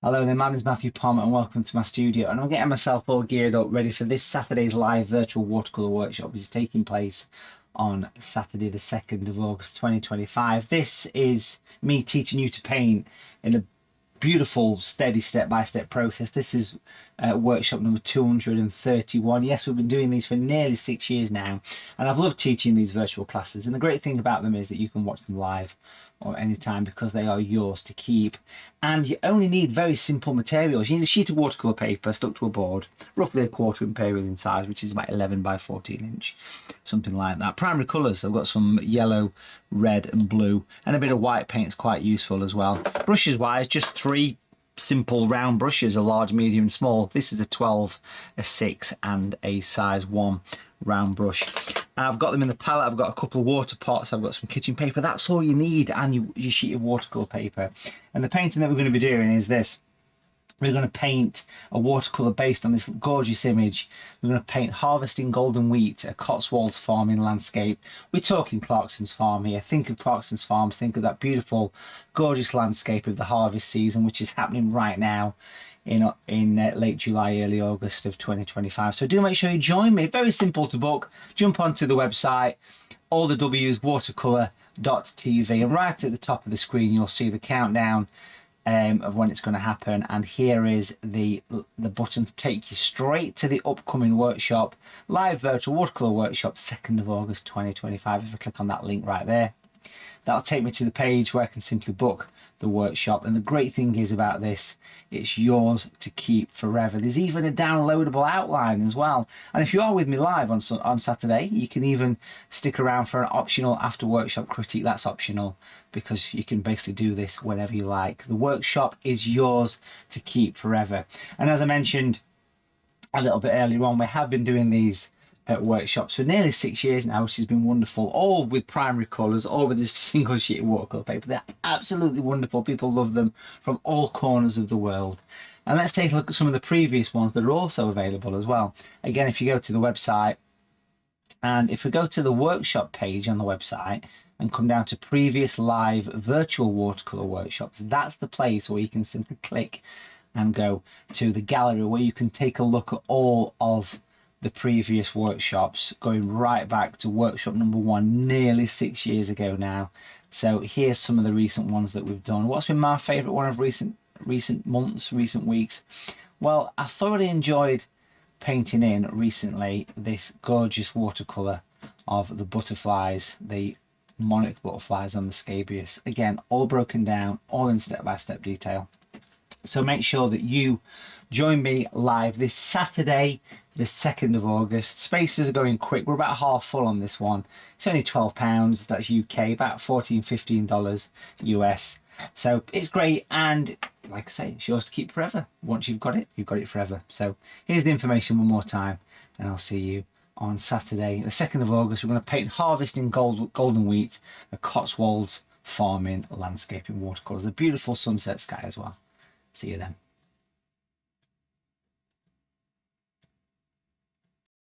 Hello there, my name is Matthew Palmer and welcome to my studio, and I'm getting myself all geared up ready for this Saturday's live virtual watercolour workshop, which is taking place on Saturday the 2nd of August 2025. This is me teaching you to paint in a beautiful, steady, step-by-step process. This is workshop number 231. Yes, we've been doing these for nearly 6 years now, and I've loved teaching these virtual classes. And the great thing about them is that you can watch them live or anytime because they are yours to keep. And you only need very simple materials. You need a sheet of watercolour paper stuck to a board, roughly a quarter imperial in size, which is about 11 by 14 inch, something like that. Primary colours, I've got some yellow, red and blue, and a bit of white paint is quite useful as well. Brushes wise, just three simple round brushes, a large, medium and small. This is a 12, a 6 and a size 1 round brush. I've got them in the palette. I've got a couple of water pots, I've got some kitchen paper. That's all you need, and your sheet of watercolour paper. And the painting that we're going to be doing is this. We're going to paint a watercolour based on this gorgeous image. We're going to paint harvesting golden wheat, a Cotswolds farming landscape. We're talking Clarkson's Farm here. Think of Clarkson's Farms, think of that beautiful, gorgeous landscape of the harvest season, which is happening right now in late July, early August of 2025. So do make sure you join me. Very simple to book. Jump onto the website, all the W's, watercolour.tv, and right at the top of the screen you'll see the countdown of when it's going to happen, and here is the button to take you straight to the upcoming workshop, live virtual watercolour workshop, 2nd of August 2025. If I click on that link right there, that'll take me to the page where I can simply book the workshop. And the great thing is about this, it's yours to keep forever. There's even a downloadable outline as well. And if you are with me live on Saturday, you can even stick around for an optional after workshop critique. That's optional because you can basically do this whenever you like. The workshop is yours to keep forever. And as I mentioned a little bit earlier on, we have been doing these workshops for nearly 6 years now, which has been wonderful, all with primary colours, all with this single sheet of watercolour paper. They're absolutely wonderful. People love them from all corners of the world. And let's take a look at some of the previous ones that are also available as well. Again, if you go to the website, and if we go to the workshop page on the website and come down to previous live virtual watercolour workshops, that's the place where you can simply click and go to the gallery where you can take a look at all of the previous workshops, going right back to workshop number 1 nearly 6 years ago now. So here's some of the recent ones that we've done. What's been my favourite one of recent months, recent weeks? Well, I thoroughly enjoyed painting in recently this gorgeous watercolour of the butterflies, the monarch butterflies on the scabious. Again, all broken down, all in step-by-step detail. So make sure that you join me live this Saturday, the 2nd of August. Spaces are going quick. We're about half full on this one. It's only £12. That's UK, about $14, $15 US. So it's great. And like I say, it's yours to keep forever. Once you've got it forever. So here's the information one more time, and I'll see you on Saturday, the 2nd of August. We're going to paint harvesting golden wheat, a Cotswolds farming landscape in watercolours. A beautiful sunset sky as well. See you then.